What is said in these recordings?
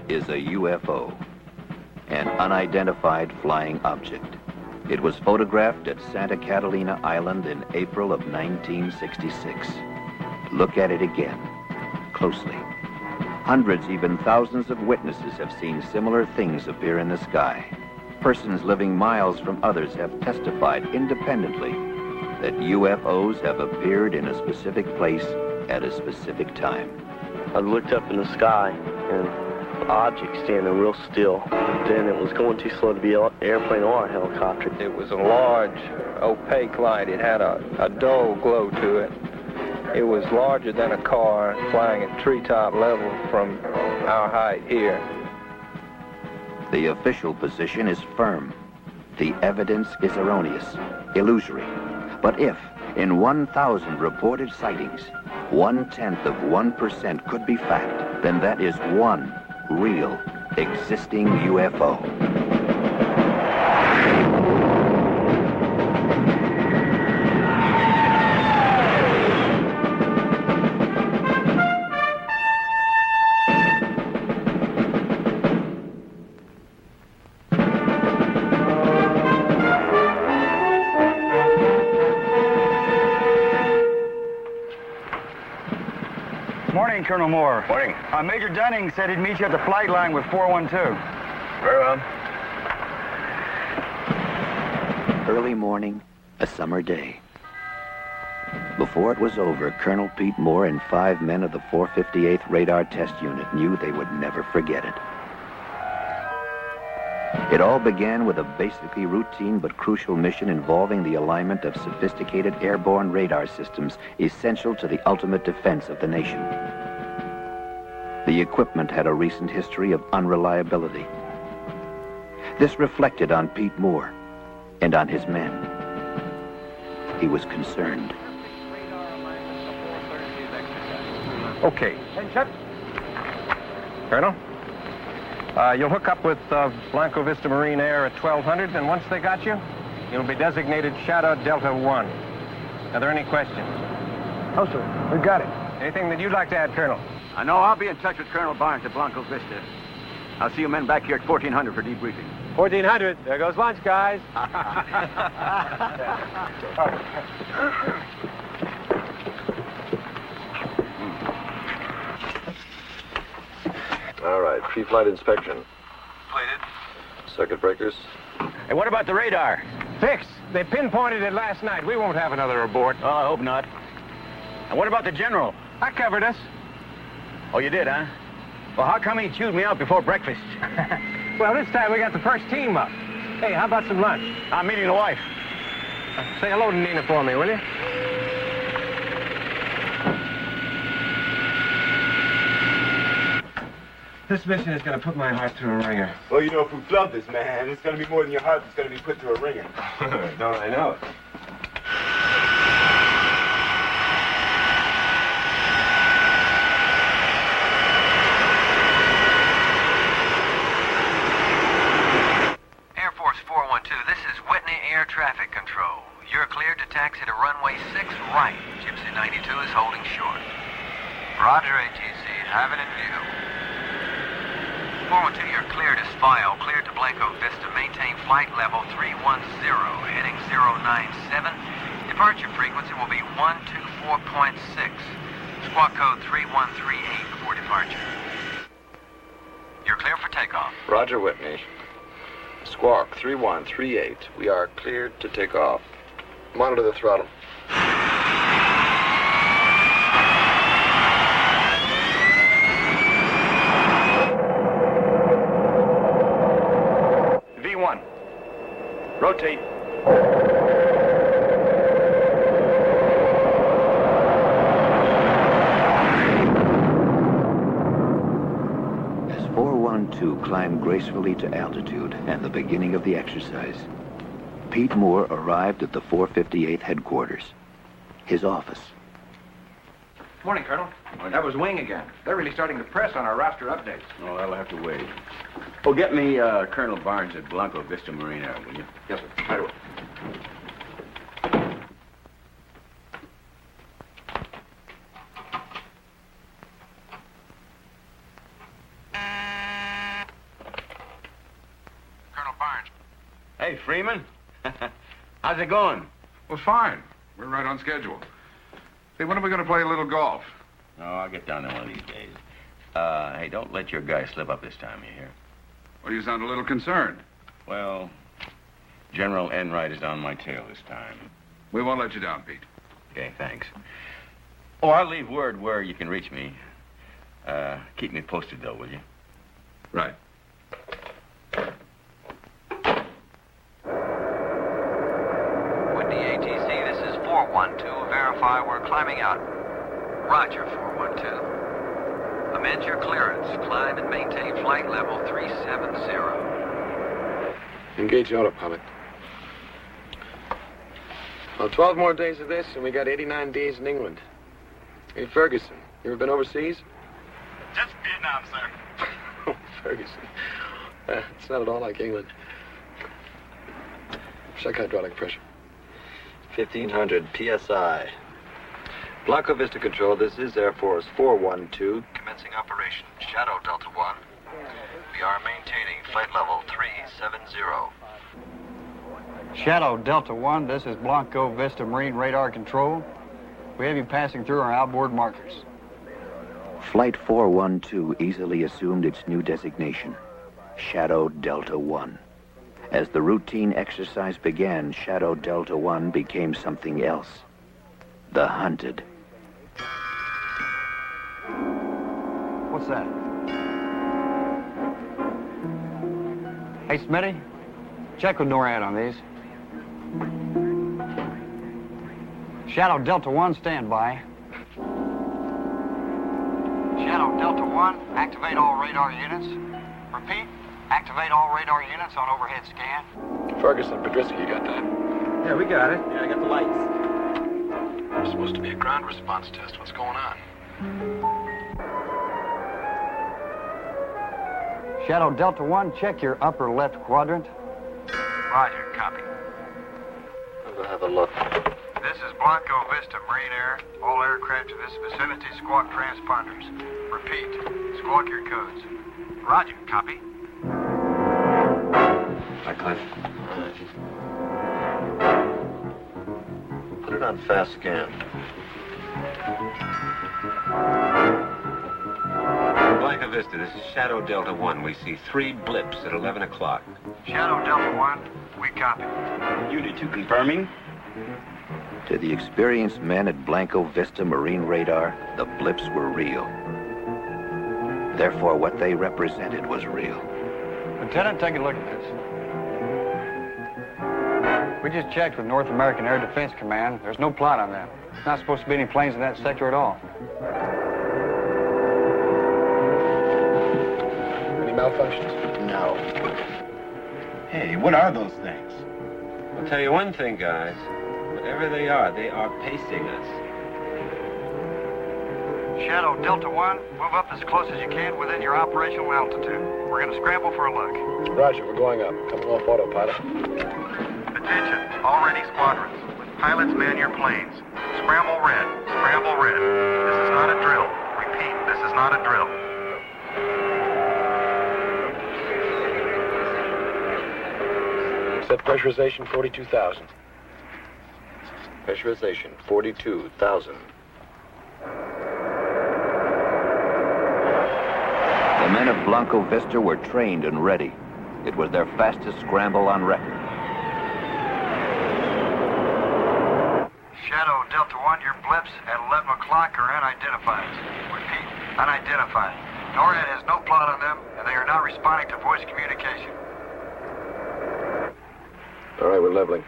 is a UFO, an unidentified flying object. It was photographed at Santa Catalina Island in April of 1966. Look at it again, closely. Hundreds, even thousands of witnesses have seen similar things appear in the sky. Persons living miles from others have testified independently that UFOs have appeared in a specific place at a specific time. I looked up in the sky and the object standing real still. Then it was going too slow to be an airplane or a helicopter. It was a large, opaque light. It had a dull glow to it. It was larger than a car, flying at treetop level from our height here. The official position is firm. The evidence is erroneous, illusory. But if, in 1,000 reported sightings, 0.1% could be fact, then that is one real, existing UFO. Morning, Colonel Moore. Morning. Major Dunning said he'd meet you at the flight line with 412. Very well. Early morning, a summer day. Before it was over, Colonel Pete Moore and 5 men of the 458th Radar Test Unit knew they would never forget it. It all began with a basically routine but crucial mission involving the alignment of sophisticated airborne radar systems essential to the ultimate defense of the nation. The equipment had a recent history of unreliability. This reflected on Pete Moore and on his men. He was concerned. Okay. Attention. Colonel? You'll hook up with Blanco Vista Marine Air at 1200, and once they got you, you'll be designated Shadow Delta 1. Are there any questions? No, sir. We got it. Anything that you'd like to add, Colonel? I know I'll be in touch with Colonel Barnes at Blanco Vista. I'll see you men back here at 1400 for debriefing. 1400. There goes lunch, guys. All right, pre-flight inspection. Completed. Circuit breakers. Hey, what about the radar? Fixed. They pinpointed it last night. We won't have another abort. Oh, I hope not. And what about the general? I covered us. Oh, you did, huh? Well, how come he chewed me out before breakfast? Well, this time we got the first team up. Hey, how about some lunch? I'm meeting the wife. Say hello to Nina for me, will you? This mission is going to put my heart through a ringer. Well, you know, if we flub this, man, it's going to be more than your heart that's going to be put through a ringer. Don't I know it? Air Force 412, this is Whitney Air Traffic Control. You're cleared to taxi to runway 6 right. Gypsy 92 is holding short. Roger, ATC. Have it in view. 412, you're cleared as file. Cleared to Blanco Vista. Maintain flight level 310, heading 097. Departure frequency will be 124.6. Squawk code 3138 before departure. You're clear for takeoff. Roger, Whitney. Squawk 3138. We are cleared to take off. Monitor the throttle. V1. Rotate. As 412 climbed gracefully to altitude and the beginning of the exercise, Pete Moore arrived at the 458th headquarters, his office. Morning, Colonel. That was Wing again. They're really starting to press on our roster updates. Oh, that'll have to wait. Oh, get me Colonel Barnes at Blanco Vista Marine Air, will you? Yes, sir. Right away. Hey, Freeman. How's it going? Well, fine. We're right on schedule. Hey, when are we going to play a little golf? Oh, I'll get down there one of these days. Hey, don't let your guy slip up this time, you hear? Well, you sound a little concerned. Well, General Enright is on my tail this time. We won't let you down, Pete. Okay, thanks. Oh, I'll leave word where you can reach me. Keep me posted, though, will you? Right. Windy ATC, this is 412. Verify we're climbing out. Roger, 412. Amend your clearance. Climb and maintain flight level 370. Engage autopilot. Well, 12 more days of this, and we got 89 days in England. Hey, Ferguson, you ever been overseas? Just Vietnam, sir. Oh, Ferguson. It's not at all like England. Check hydraulic pressure. 1,500 PSI. Blanco Vista Control, this is Air Force 412. Commencing operation. Shadow Delta 1. We are maintaining flight level 370. Shadow Delta 1, this is Blanco Vista Marine Radar Control. We have you passing through our outboard markers. Flight 412 easily assumed its new designation, Shadow Delta 1. As the routine exercise began, Shadow Delta 1 became something else. The Hunted. What's that? Hey, Smitty, check with NORAD on these. Shadow Delta 1, stand by. Shadow Delta 1, activate all radar units. Repeat, activate all radar units on overhead scan. Ferguson, Podrisky, you got that? Yeah, we got it. Yeah, I got the lights. There's supposed to be a ground response test. What's going on? Shadow Delta 1, check your upper left quadrant. Roger, copy. We'll have a look. This is Blanco Vista Marine Air. All aircraft in this vicinity squawk transponders. Repeat, squawk your codes. Roger, copy. Hi, Clint. Put it on fast scan. Blanco Vista, this is Shadow Delta 1. We see 3 blips at 11 o'clock. Shadow Delta 1, we copy. Unit 2 confirming. To the experienced men at Blanco Vista Marine Radar, the blips were real. Therefore, what they represented was real. Lieutenant, take a look at this. We just checked with North American Air Defense Command. There's no plot on that. There's not supposed to be any planes in that sector at all. Any malfunctions? No. Hey, what are those things? I'll tell you one thing, guys. Whatever they are pacing us. Shadow Delta 1, move up as close as you can within your operational altitude. We're going to scramble for a look. Roger, we're going up. Coming off autopilot. Attention, all ready squadrons. Pilots, man your planes. Scramble red, scramble red. This is not a drill. Repeat, this is not a drill. Set pressurization 42,000. Pressurization 42,000. The men of Blanco Vista were trained and ready. It was their fastest scramble on record. Shadow Delta 1, your blips at 11 o'clock are unidentified. Repeat, unidentified. NORAD has no plot on them, and they are not responding to voice communication. All right, we're leveling.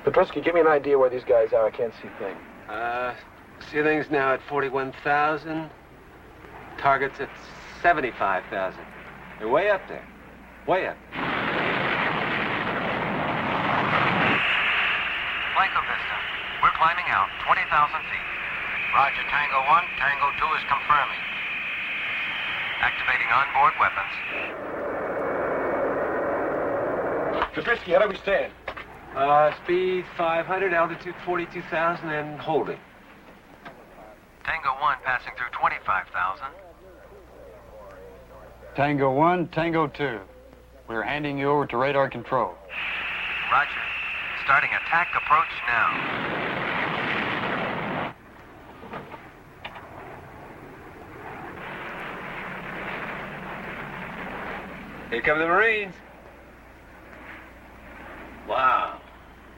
Petrovsky, give me an idea where these guys are. I can't see a thing. Ceiling's now at 41,000. Target's at 75,000. They're way up there. Way up. Blanco Vista, we're climbing out 20,000 feet. Roger, Tango 1, Tango 2 is confirming. Activating onboard weapons. Petrovsky, how do we stand? Speed 500, altitude 42,000, and holding. Tango 1 passing through 25,000. Tango 1, Tango 2. We're handing you over to radar control. Roger. Starting attack approach now. Here come the Marines. Wow.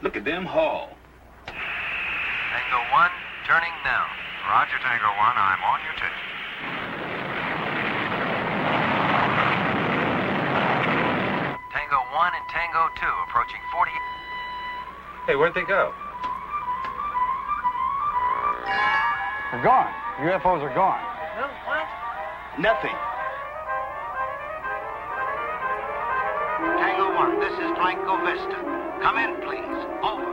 Look at them haul. Tango 1, turning now. Roger, Tango 1. I'm on your ticket. Tango 1 and Tango 2 approaching 40. Hey, where'd they go? They're gone. UFOs are gone. What? Nothing. Tango 1, this is Blanco Vista. Come in, please. Over.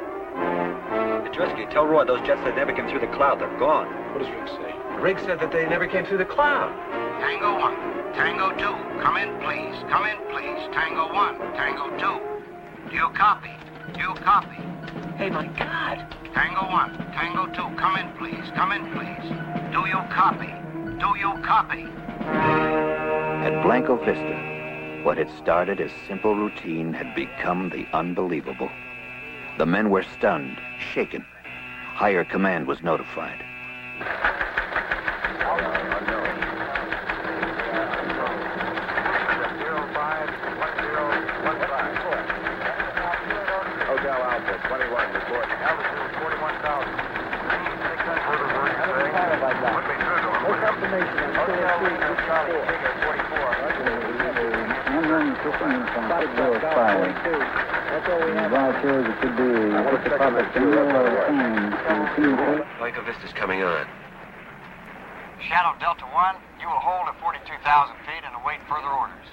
Petrovsky, tell Roy those jets that never came through the cloud. They're gone. What does Rick say? Rick said that they never came through the cloud. Tango 1, Tango 2. Come in, please. Come in, please. Tango 1, Tango 2. Do you copy? Do you copy? Hey, my God. Tango 1, Tango 2. Come in, please. Come in, please. Do you copy? Do you copy? At Blanco Vista, what had started as simple routine had become the unbelievable. The men were stunned, shaken. Higher command was notified. Hotel Alpha, 21, report. Altitude 41,000. Blanco Vista's coming on. Shadow Delta 1, you will hold at 42,000 feet and await further orders.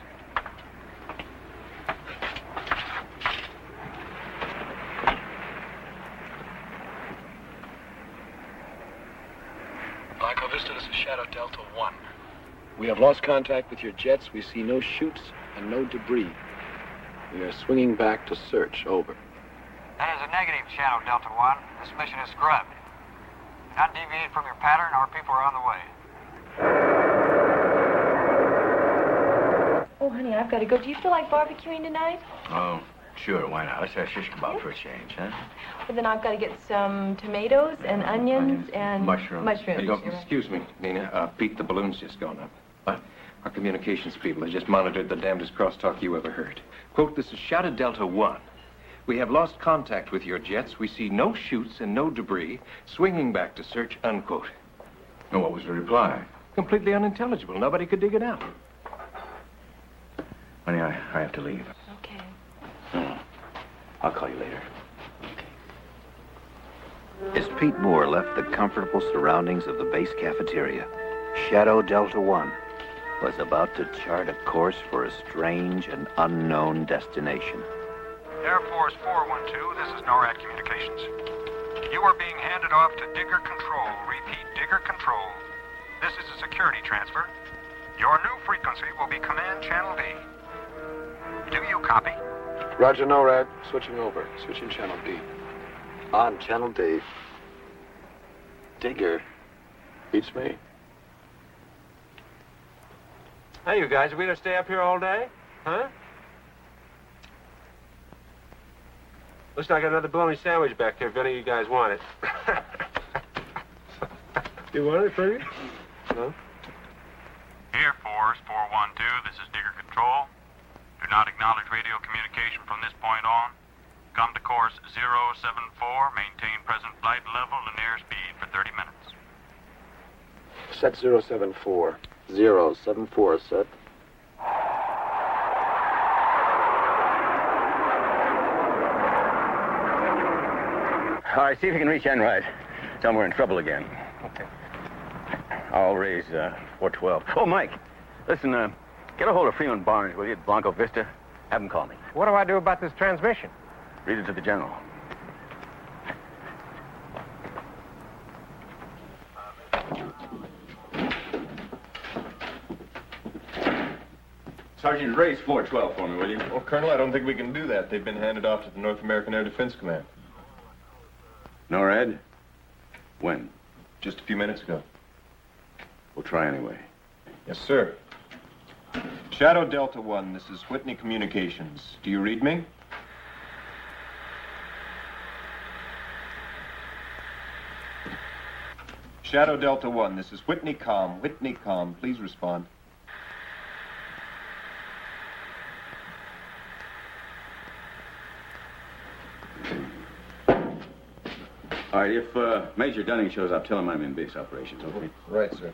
Blanco Vista, this is Shadow Delta 1. We have lost contact with your jets. We see no chutes and no debris. We are swinging back to search. Over. That is a negative, Shadow Delta 1. This mission is scrubbed. Do not deviate from your pattern. Our people are on the way. Oh, honey, I've got to go. Do you feel like barbecuing tonight? Oh, sure, why not? Let's have shish kebab for a change, huh? Well, then I've got to get some tomatoes and onions and... Mushrooms. Mushrooms. Hey, you're right. excuse me, Nina. Pete, the balloon's just gone up. What? Our communications people have just monitored the damnedest crosstalk you ever heard. Quote, this is Shadow Delta 1. We have lost contact with your jets. We see no chutes and no debris. Swinging back to search, unquote. And what was the reply? Completely unintelligible. Nobody could dig it out. Honey, I have to leave. Okay. I'll call you later. As Pete Moore left the comfortable surroundings of the base cafeteria, Shadow Delta 1 was about to chart a course for a strange and unknown destination. Air Force 412, this is NORAD Communications. You are being handed off to Digger Control. Repeat, Digger Control. This is a security transfer. Your new frequency will be Command Channel D. Do you copy? Roger, NORAD. Switching over. Switching Channel D. On Channel D. Digger. Beats me. Hey, you guys, are we gonna stay up here all day? Huh? Looks like I got another bologna sandwich back there if any of you guys want it. You want it, Fergie? No? Air Force 412, this is Digger Control. Do not acknowledge radio communication from this point on. Come to course 074, maintain present flight level and airspeed for 30 minutes. Set 074. 074, set. All right, see if you can reach Enright. Tell them we're in trouble again. Okay. I'll raise 412. Oh, Mike, listen, get a hold of Freeman Barnes, will you, at Blanco Vista? Have him call me. What do I do about this transmission? Read it to the general. Sergeant, raise 412 for me, will you? Well, Colonel, I don't think we can do that. They've been handed off to the North American Air Defense Command. NORAD? When? Just a few minutes ago. We'll try anyway. Yes, sir. Shadow Delta 1, this is Whitney Communications. Do you read me? Shadow Delta 1, this is Whitney Com. Whitney Com, please respond. All right, if Major Dunning shows up, tell him I'm in base operations, okay? Right, sir.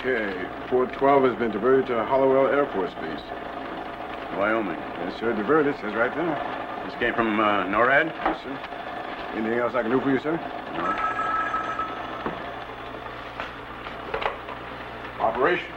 Okay, 412 has been diverted to Hollowell Air Force Base. Wyoming. Yes, sir, diverted, says right there. This came from NORAD? Yes, sir. Anything else I can do for you, sir? No. Operation.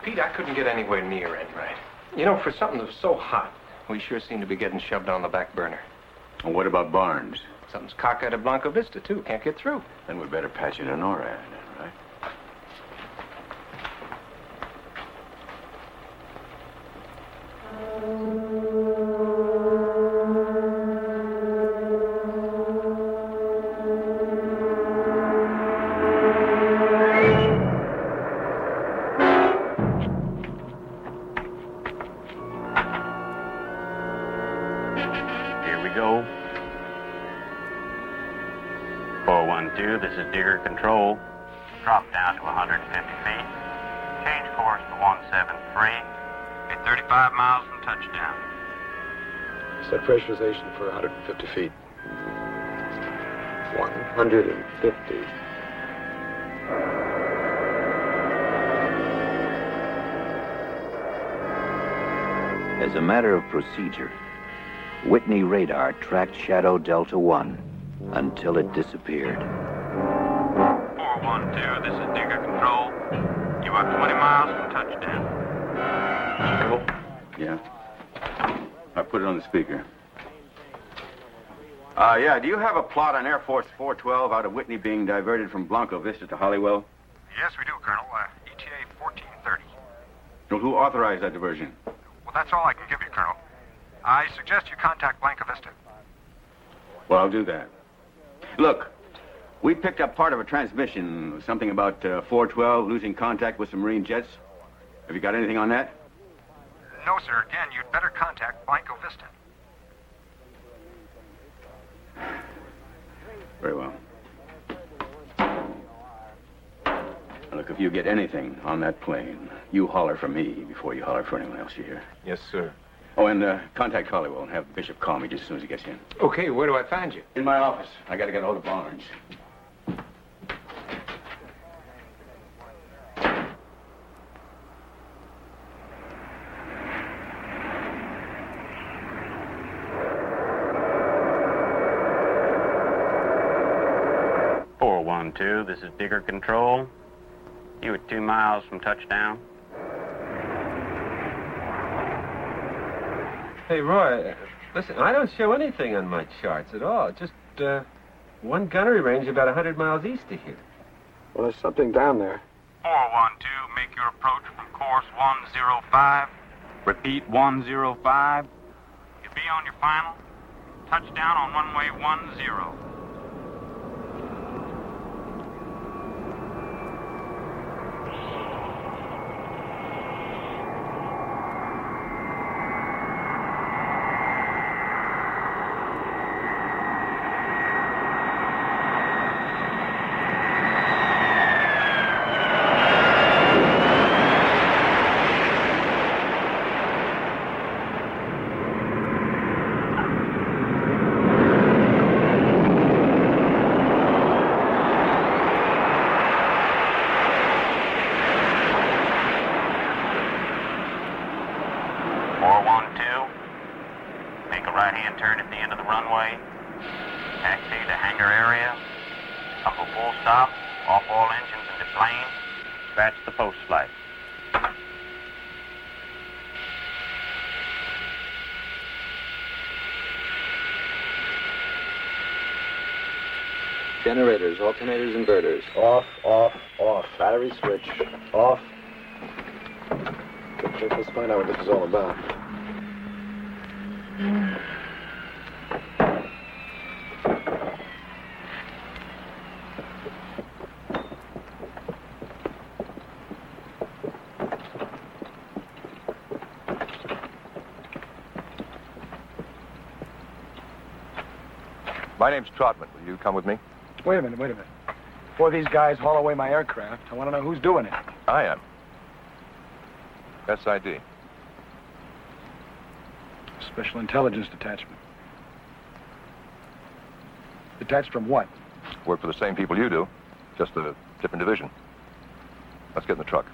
Pete, I couldn't get anywhere near Enright. You know, for something that's so hot, we sure seem to be getting shoved on the back burner. And what about Barnes? Something's cockeyed at Blanco Vista, too. Can't get through. Then we better patch it to NORAD, right? Go. 412, this is Digger Control. Drop down to 150 feet. Change course to 173. At 35 miles from touchdown. Set pressurization for 150 feet. 150. As a matter of procedure, Whitney radar tracked Shadow Delta 1 until it disappeared. 412, this is Digger Control. You are 20 miles from touchdown. Yeah. I put it on the speaker. Yeah, do you have a plot on Air Force 412 out of Whitney being diverted from Blanco Vista to Holliwell? Yes, we do, Colonel. ETA 1430. Well, who authorized that diversion? Well, that's all I can give you, Colonel. I suggest you contact Blanca Vista. Well, I'll do that. Look, we picked up part of a transmission, something about 412 losing contact with some Marine jets. Have you got anything on that? No, sir. Again, you'd better contact Blanco Vista. Very well. Look, if you get anything on that plane, you holler for me before you holler for anyone else you hear. Yes, sir. Oh, and contact Holliwell and have Bishop call me just as soon as he gets in. Okay, where do I find you? In my office. I got to get a hold of Barnes. This is Digger Control. You are 2 miles from touchdown. Hey, Roy, listen, I don't show anything on my charts at all. Just one gunnery range about 100 miles east of here. Well, there's something down there. 412, make your approach from course 105. Repeat, 105. You'll be on your final. Touchdown on runway 10. Right-hand turn at the end of the runway. Taxi to hangar area. Couple full stop. Off all engines into plane. Scratch the post flight. Generators, alternators, inverters. Off, off, off. Battery switch. Off. Okay, let's find out what this is all about. My name's Trotman. Will you come with me? Wait a minute. Before these guys haul away my aircraft, I want to know who's doing it. I am. SID. Special Intelligence Detachment. Detached from what? Work for the same people you do, just a different division. Let's get in the truck.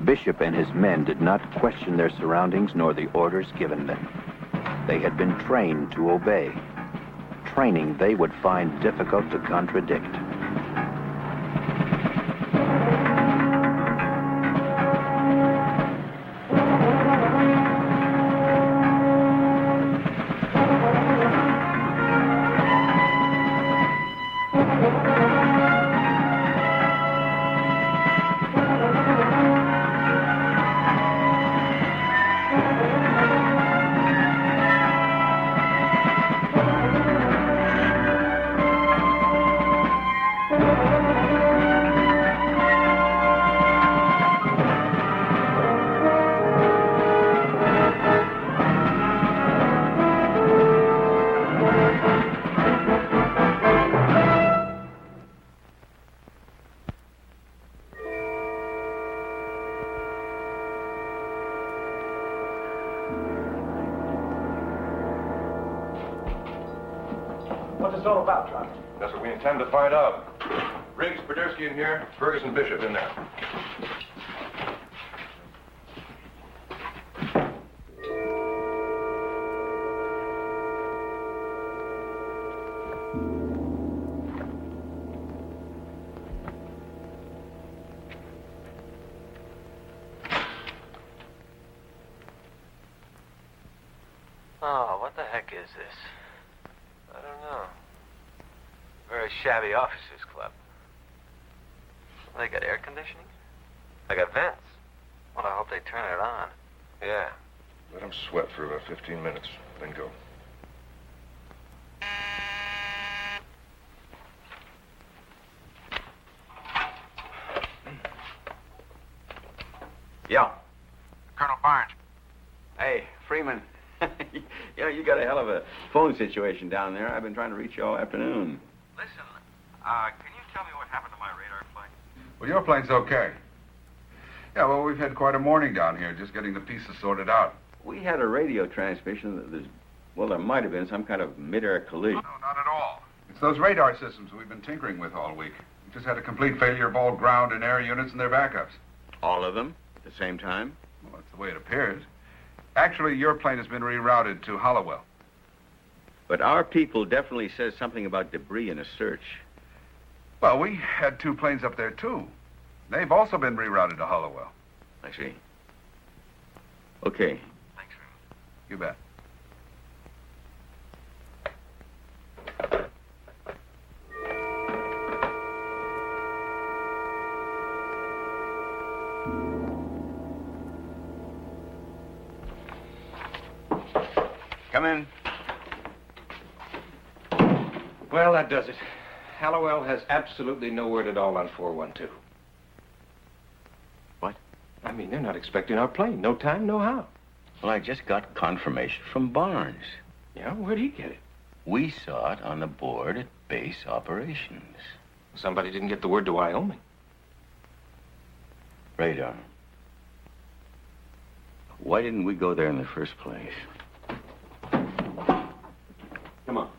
Bishop and his men did not question their surroundings nor the orders given them. They had been trained to obey. Training they would find difficult to contradict. this all about, Trout? That's what we intend to find out. Riggs, Podersky in here. Ferguson, Bishop in there. Oh, what the heck is this? I don't know. Very shabby officers' club. They got air conditioning? They got vents. Well, I hope they turn it on. Yeah. Let them sweat for about 15 minutes, then go. Yeah. Colonel Barnes. Hey, Freeman. You got a hell of a phone situation down there. I've been trying to reach you all afternoon. Listen, can you tell me what happened to my radar plane? Well, your plane's okay. Yeah, well, we've had quite a morning down here, just getting the pieces sorted out. We had a radio transmission that there might have been some kind of mid-air collision. No, not at all. It's those radar systems we've been tinkering with all week. We just had a complete failure of all ground and air units and their backups. All of them at the same time? Well, that's the way it appears. Actually, your plane has been rerouted to Hollowell. But our people definitely says something about debris in a search. Well, we had 2 planes up there, too. They've also been rerouted to Hollowell. I see. Okay. Thanks, Freeman. You bet. Come in. Well, that does it. Hallowell has absolutely no word at all on 412. What? I mean, they're not expecting our plane. No time, no how. Well, I just got confirmation from Barnes. Yeah? Where'd he get it? We saw it on the board at base operations. Somebody didn't get the word to Wyoming. Radar. Why didn't we go there in the first place? Come on.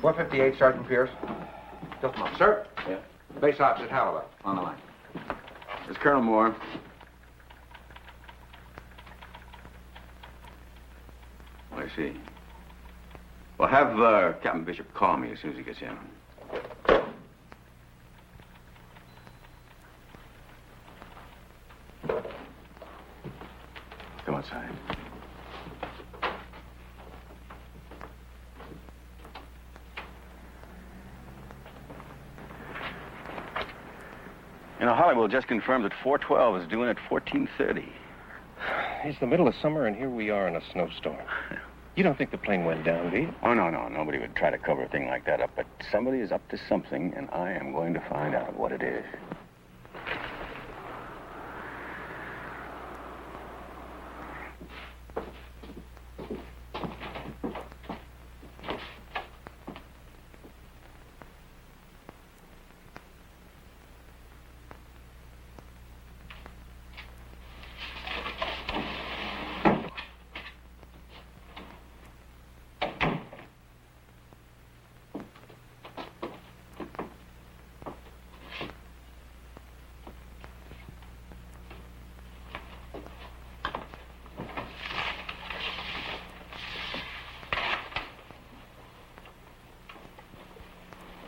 458, Sergeant Pierce. Just a moment. Sir? Yeah? Base ops at Hallowell. On the line. There's Colonel Moore. I see. Well, have Captain Bishop call me as soon as he gets in. Come outside. You know, Hollywood just confirmed that 412 is due in at 14:30. It's the middle of summer, and here we are in a snowstorm. You don't think the plane went down, do you? Oh, no. Nobody would try to cover a thing like that up, but somebody is up to something, and I am going to find out what it is.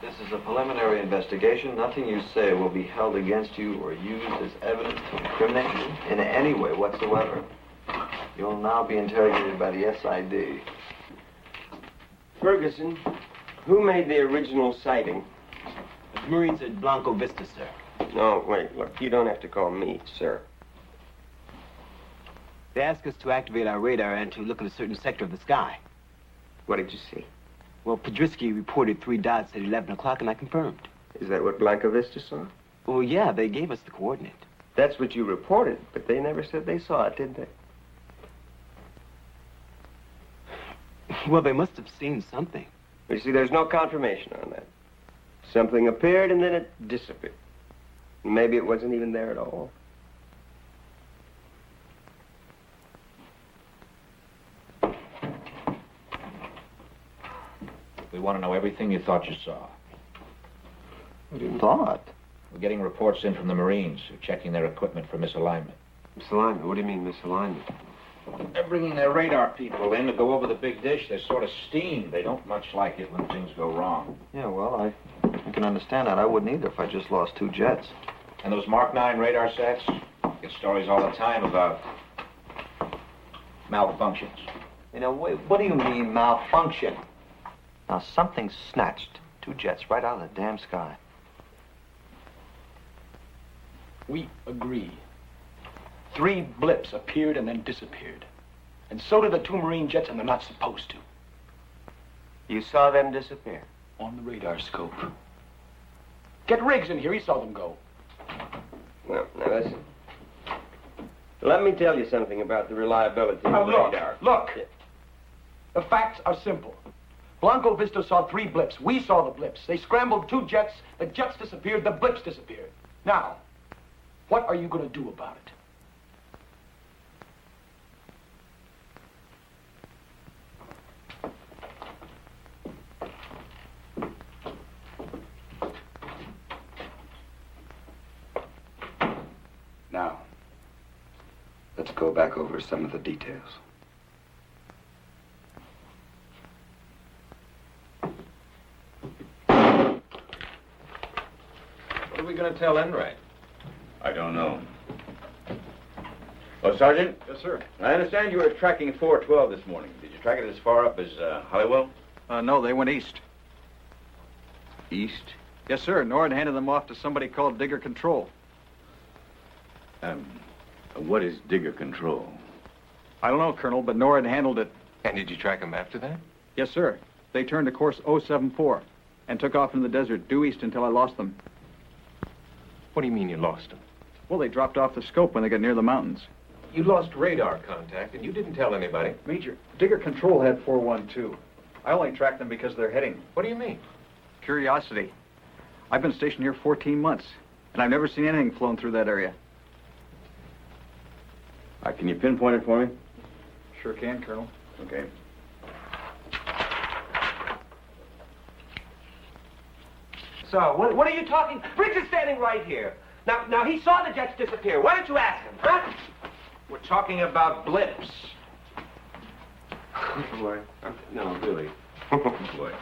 This is a preliminary investigation. Nothing you say will be held against you or used as evidence to incriminate you in any way whatsoever. You'll now be interrogated by the SID. Ferguson, who made the original sighting? The Marines at Blanco Vista, sir. No, wait, look, you don't have to call me, sir. They asked us to activate our radar and to look in a certain sector of the sky. What did you see? Well, Podersky reported 3 dots at 11 o'clock, and I confirmed. Is that what Blanco Vista saw? Well, yeah, they gave us the coordinate. That's what you reported, but they never said they saw it, did they? Well, they must have seen something. You see, there's no confirmation on that. Something appeared and then it disappeared. Maybe it wasn't even there at all. We want to know everything you thought you saw. Thought? We're getting reports in from the Marines who are checking their equipment for misalignment. Misalignment? What do you mean, misalignment? They're bringing their radar people in to go over the big dish. They're sort of steamed. They don't much like it when things go wrong. Yeah, well, I can understand that. I wouldn't either if I just lost 2 jets. And those Mark 9 radar sets? Get stories all the time about malfunctions. You know, what do you mean, malfunction? Now, something snatched 2 jets right out of the damn sky. We agree. 3 blips appeared and then disappeared. And so did the 2 Marine jets, and they're not supposed to. You saw them disappear? On the radar scope. Get Riggs in here, he saw them go. Well, now listen. Let me tell you something about the reliability of radar. Look. The facts are simple. Blanco Vista saw 3 blips. We saw the blips. They scrambled 2 jets. The jets disappeared. The blips disappeared. Now, what are you going to do about it? Now, let's go back over some of the details. What are we going to tell Enright? I don't know. Oh, Sergeant? Yes, sir. I understand you were tracking 412 this morning. Did you track it as far up as Holywell? No, they went east. East? Yes, sir. Nord handed them off to somebody called Digger Control. What is Digger Control? I don't know, Colonel, but Nord handled it. And did you track them after that? Yes, sir. They turned to course 074 and took off in the desert due east until I lost them. What do you mean you lost them? Well, they dropped off the scope when they got near the mountains. You lost radar contact, and you didn't tell anybody. Major, Digger Control had 412. I only tracked them because of their heading. What do you mean? Curiosity. I've been stationed here 14 months, and I've never seen anything flown through that area. Can you pinpoint it for me? Sure can, Colonel. Okay. So, what are you talking? Briggs is standing right here. Now he saw the jets disappear. Why don't you ask him, huh? We're talking about blips. Boy, no, really. Boy,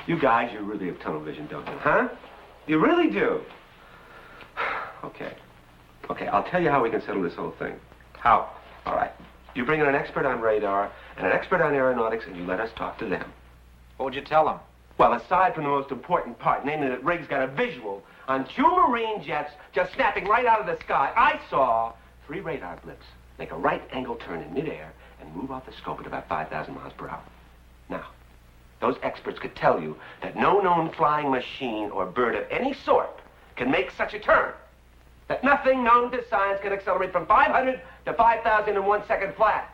you guys, you really have tunnel vision, don't you? Huh? You really do. Okay, I'll tell you how we can settle this whole thing. How? All right. You bring in an expert on radar and an expert on aeronautics, and you let us talk to them. What would you tell them? Well, aside from the most important part, namely that Riggs got a visual on 2 Marine jets just snapping right out of the sky, I saw 3 radar blips make a right-angle turn in midair and move off the scope at about 5,000 miles per hour. Now, those experts could tell you that no known flying machine or bird of any sort can make such a turn. That nothing known to science can accelerate from 500 to 5,000 in 1 second flat.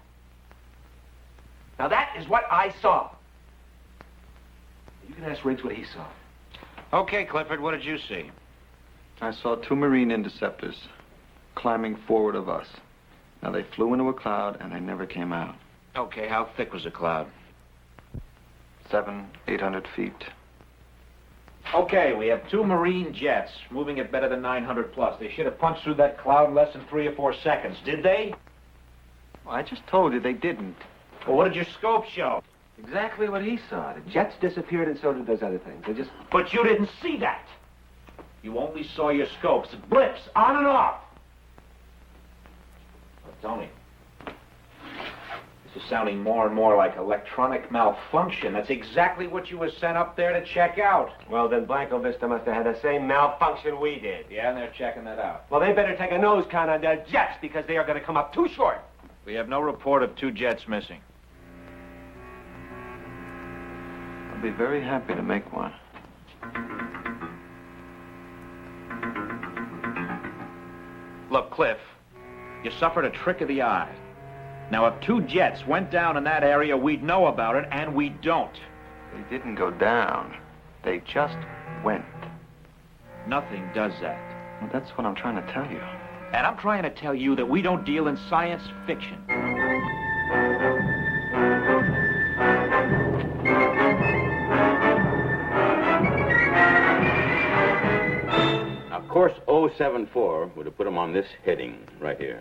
Now, that is what I saw. You can ask Riggs what he saw. Okay, Clifford, what did you see? I saw 2 Marine interceptors climbing forward of us. Now, they flew into a cloud, and they never came out. Okay, how thick was the cloud? 700, 800 feet. Okay, we have 2 Marine jets moving at better than 900 plus. They should have punched through that cloud in less than 3 or 4 seconds. Did they? Well, I just told you they didn't. Well, what did your scope show? Exactly what he saw. The jets disappeared, and so did those other things. They just... But you didn't see that. You only saw your scopes. Blips, on and off. Oh, Tony, this is sounding more and more like electronic malfunction. That's exactly what you were sent up there to check out. Well, then Blanco Vista must have had the same malfunction we did. Yeah, and they're checking that out. Well, they better take a nose count on their jets, because they are going to come up too short. We have no report of 2 jets missing. I'll be very happy to make one. Look, Cliff, you suffered a trick of the eye. Now, if 2 jets went down in that area, we'd know about it, and we don't. They didn't go down. They just went. Nothing does that. Well, that's what I'm trying to tell you. And I'm trying to tell you that we don't deal in science fiction. 1074 would have put them on this heading right here.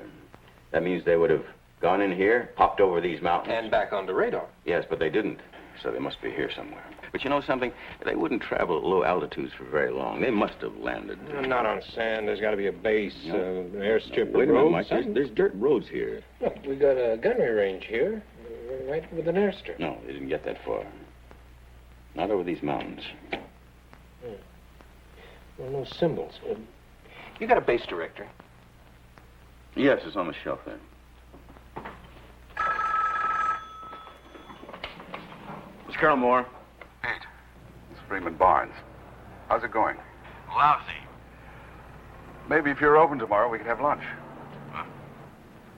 That means they would have gone in here, popped over these mountains. And back on the radar. Yes, but they didn't. So they must be here somewhere. But you know something? They wouldn't travel at low altitudes for very long. They must have landed. Not on sand. There's got to be a base, an airstrip. Wait a minute, Mike. There's dirt roads here. Look, we got a gunnery range here, right with an airstrip. No, they didn't get that far. Not over these mountains. Well, no symbols. You got a base directory? Yes, it's on the shelf there. It's Colonel Moore. Pete, it's Freeman Barnes. How's it going? Lousy. Maybe if you're open tomorrow, we could have lunch.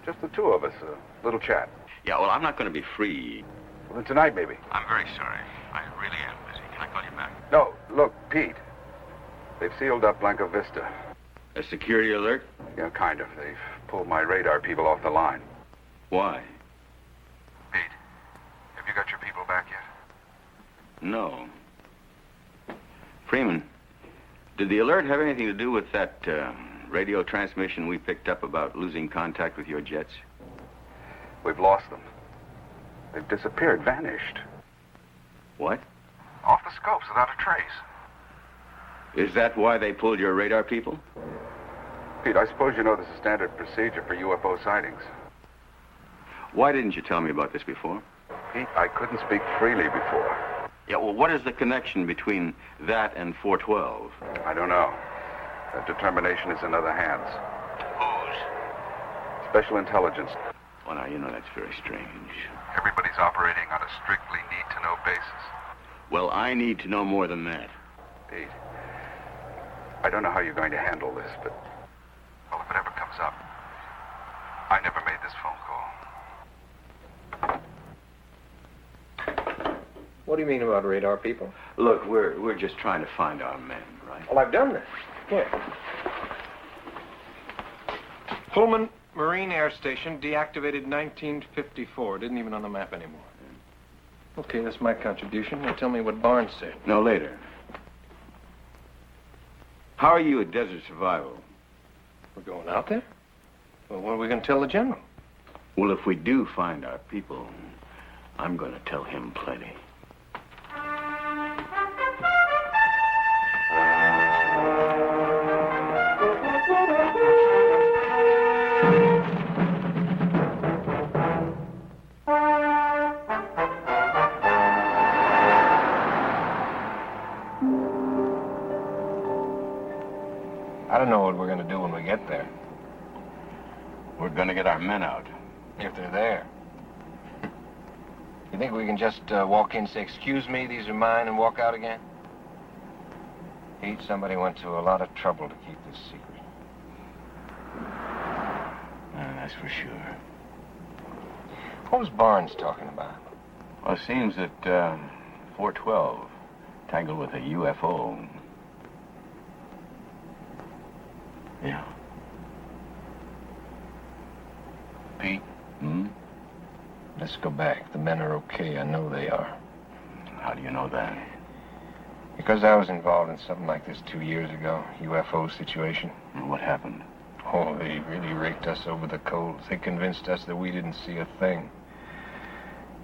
Just the two of us, a little chat. Yeah, well, I'm not going to be free. Well, then tonight, maybe. I'm very sorry. I really am busy. Can I call you back? No, look, Pete. They've sealed up Blanco Vista. A security alert? Yeah, kind of. They've pulled my radar people off the line. Why? Pete, have you got your people back yet? No. Freeman, did the alert have anything to do with that radio transmission we picked up about losing contact with your jets? We've lost them. They've disappeared, vanished. What? Off the scopes without a trace. Is that why they pulled your radar people? Pete, I suppose you know this is standard procedure for UFO sightings. Why didn't you tell me about this before? Pete, I couldn't speak freely before. Yeah, well, what is the connection between that and 412? I don't know. That determination is in other hands. Whose? Special intelligence. Well, now, you know, that's very strange. Everybody's operating on a strictly need-to-know basis. Well, I need to know more than that. Pete, I don't know how you're going to handle this, but, well, if it ever comes up, I never made this phone call. What do you mean about radar people? Look, we're just trying to find our men, right? Well, I've done that. Here. Pullman Marine Air Station, deactivated 1954. Didn't even on the map anymore. Okay, that's my contribution. Now tell me what Barnes said. No, later. How are you at Desert Survival? We're going out there? Well, what are we going to tell the general? Well, if we do find our people, I'm going to tell him plenty. I don't know what we're going to do when we get there. We're going to get our men out. If they're there. You think we can just walk in and say, "Excuse me, these are mine," and walk out again? Pete, somebody went to a lot of trouble to keep this secret. That's for sure. What was Barnes talking about? Well, it seems that 412 tangled with a UFO. Yeah. Pete? Hmm? Let's go back. The men are okay. I know they are. How do you know that? Because I was involved in something like this 2 years ago. UFO situation. And what happened? Oh, they really raked us over the coals. They convinced us that we didn't see a thing.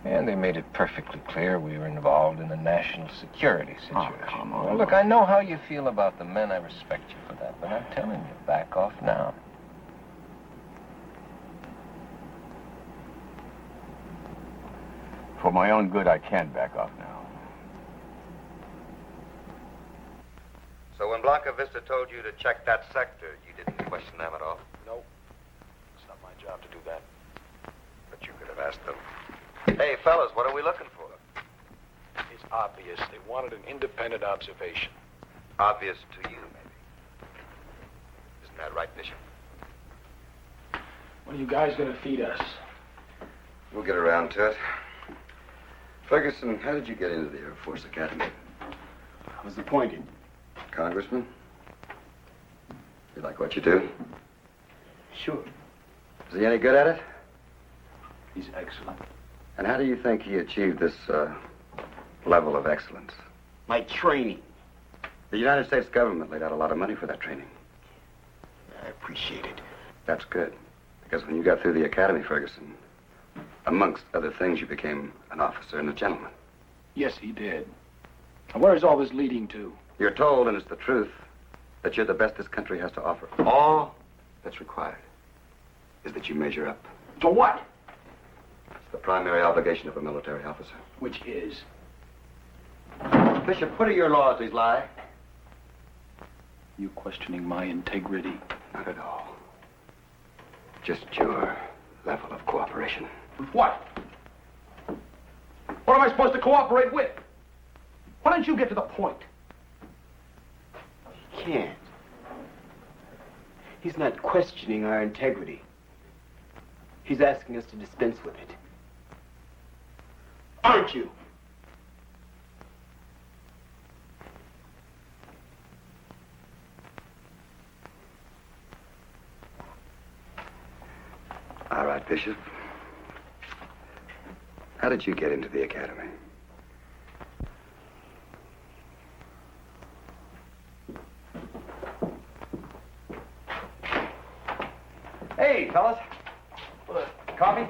And they made it perfectly clear we were involved in a national security situation. Oh, come on. Well, look, I know how you feel about the men. I respect you for that. But I'm telling you, back off now. For my own good, I can't back off now. So when Blanca Vista told you to check that sector, you didn't question them at all? No. It's not my job to do that. But you could have asked them. Hey, fellas, what are we looking for? It's obvious. They wanted an independent observation. Obvious to you, maybe. Isn't that right, Bishop? When are you guys going to feed us? We'll get around to it. Ferguson, how did you get into the Air Force Academy? I was appointed. Congressman? You like what you do? Sure. Is he any good at it? He's excellent. And how do you think he achieved this level of excellence? My training. The United States government laid out a lot of money for that training. I appreciate it. That's good. Because when you got through the academy, Ferguson, amongst other things, you became an officer and a gentleman. Yes, he did. And where is all this leading to? You're told, and it's the truth, that you're the best this country has to offer. All that's required is that you measure up. To what? It's the primary obligation of a military officer. Which is? Bishop, what are your laws, these lie? You questioning my integrity? Not at all. Just your level of cooperation. With what? What am I supposed to cooperate with? Why don't you get to the point? He can't. He's not questioning our integrity. He's asking us to dispense with it. Aren't you? All right, Bishop. How did you get into the academy? Hey, fellas. Coffee?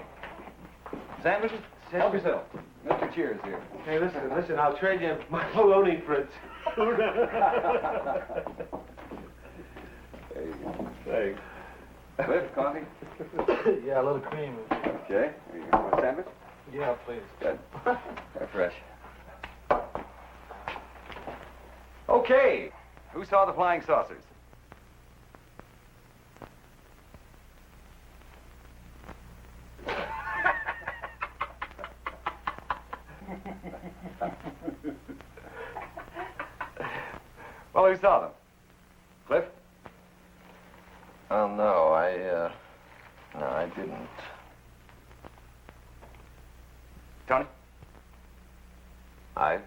Sandwiches? Help yourself. Mr. Cheers here. Hey, listen, I'll trade you my bologna for Thanks. Cliff, coffee? Yeah, a little cream. Okay. Here you go. Want a sandwich? Yeah, please. Good. They're fresh. Okay. Who saw the flying saucers? Well, who saw them? Cliff? Oh, no, I didn't. Tony? I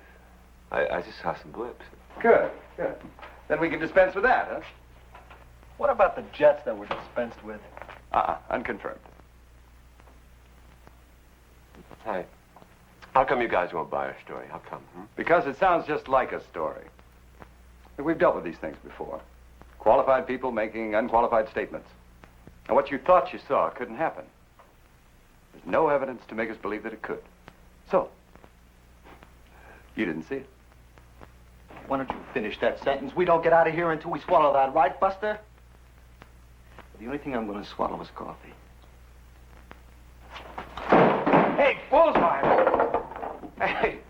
just saw some blips. Good, good. Then we can dispense with that, huh? What about the jets that were dispensed with? Unconfirmed. Hey, how come you guys won't buy our story? How come? Because it sounds just like a story. We've dealt with these things before. Qualified people making unqualified statements. And what you thought you saw couldn't happen. There's no evidence to make us believe that it could. So, you didn't see it. Why don't you finish that sentence? We don't get out of here until we swallow that, right, Buster? The only thing I'm going to swallow is coffee. Hey, bullseye! Hey!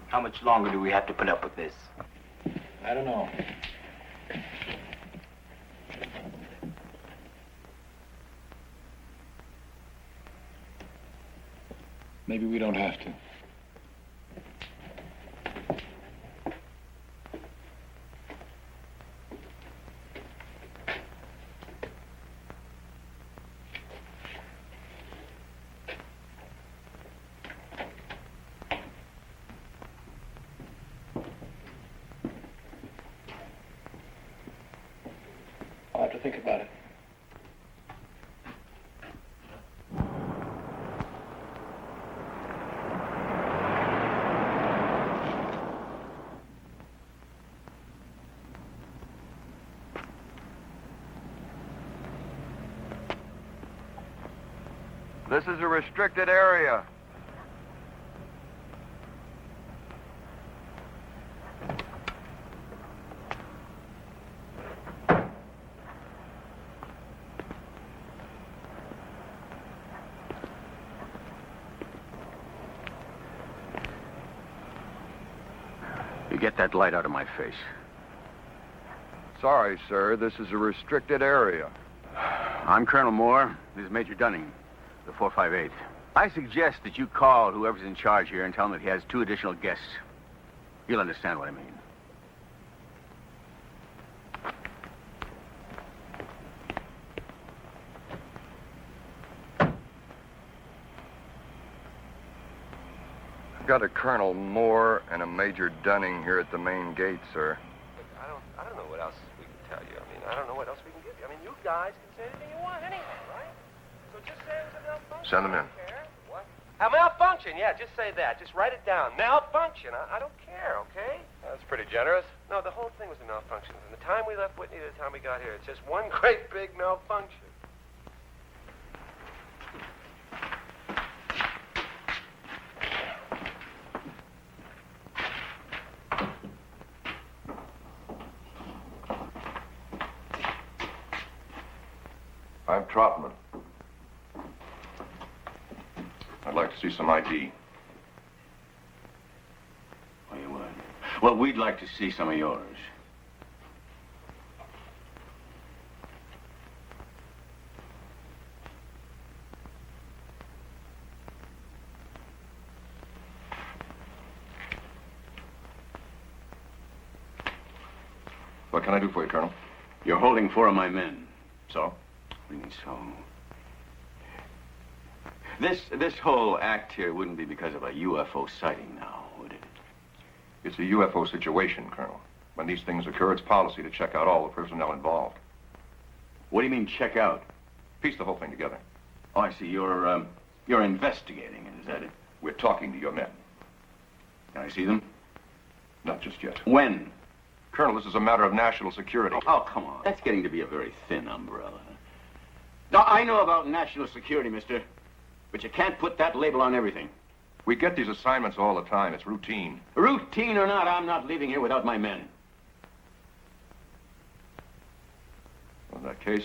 How much longer do we have to put up with this? I don't know. Maybe we don't have to. I'll have to think about it. This is a restricted area. You get that light out of my face. Sorry, sir. This is a restricted area. I'm Colonel Moore. This is Major Dunning, the 458th. I suggest that you call whoever's in charge here and tell him that he has 2 additional guests. You'll understand what I mean. I've got a Colonel Moore and a Major Dunning here at the main gate, sir. I don't know what else we can tell you. I mean, I don't know what else we can give you. I mean, you guys can say anything you want anyhow, right? So just say it was a malfunction. Send them in. What? A malfunction! Malfunction, yeah, just say that. Just write it down. Malfunction. I don't care, okay? That's pretty generous. No, the whole thing was a malfunction. From the time we left Whitney to the time we got here, it's just one great big malfunction. I'm Trotman. I'd like to see some ID. Oh, you would? Well, we'd like to see some of yours. What can I do for you, Colonel? You're holding 4 of my men. So? What do you mean, so? This whole act here wouldn't be because of a UFO sighting now, would it? It's a UFO situation, Colonel. When these things occur, it's policy to check out all the personnel involved. What do you mean, check out? Piece the whole thing together. Oh, I see. You're investigating it, is that it? We're talking to your men. Can I see them? Not just yet. When? Colonel, this is a matter of national security. Oh, come on. That's getting to be a very thin umbrella. Now, I know about national security, mister, but you can't put that label on everything. We get these assignments all the time. It's routine. Routine or not, I'm not leaving here without my men. In that case,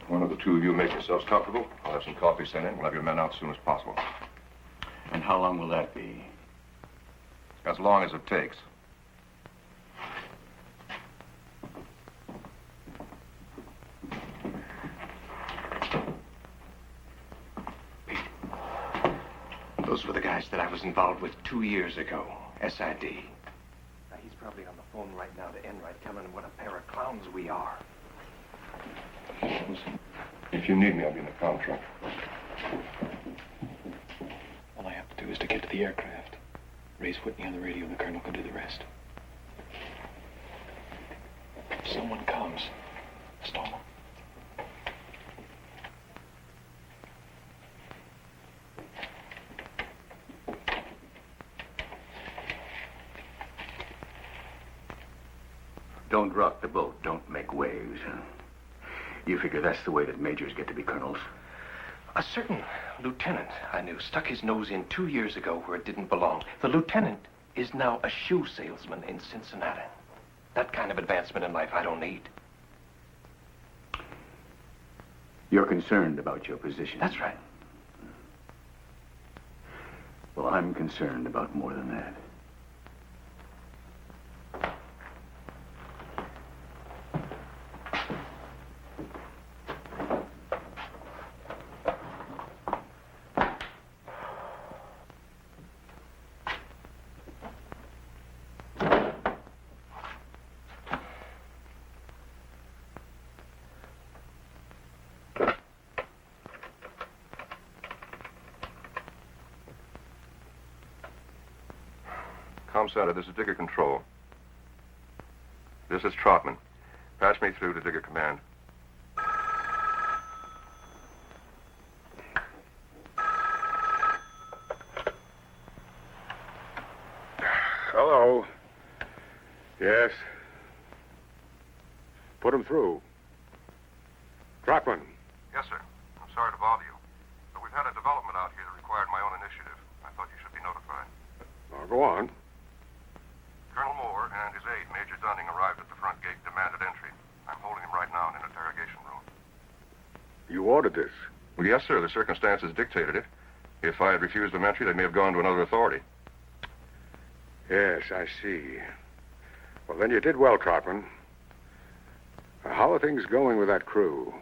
one of the two of you make yourselves comfortable. I'll have some coffee sent in. We'll have your men out as soon as possible. And how long will that be? As long as it takes. Those were the guys that I was involved with 2 years ago. SID. Now, he's probably on the phone right now to Enright, telling him what a pair of clowns we are. Listen, if you need me, I'll be in the comm truck. All I have to do is to get to the aircraft. Raise Whitney on the radio, and the colonel can do the rest. If someone comes, stall them. Don't rock the boat. Don't make waves. You figure that's the way that majors get to be colonels? A certain lieutenant I knew stuck his nose in 2 years ago where it didn't belong. The lieutenant is now a shoe salesman in Cincinnati. That kind of advancement in life I don't need. You're concerned about your position. That's right. Well, I'm concerned about more than that. Comm Center, this is Digger Control. This is Trotman. Patch me through to Digger Command. Hello. Yes. Put him through. Trotman. Yes, sir. I'm sorry to bother you. But we've had a development out here that required my own initiative. I thought you should be notified. Now, go on. Colonel Moore and his aide, Major Dunning, arrived at the front gate, demanded entry. I'm holding him right now in an interrogation room. You ordered this. Well, yes, sir. The circumstances dictated it. If I had refused them entry, they may have gone to another authority. Yes, I see. Well, then you did well, Trotman. How are things going with that crew?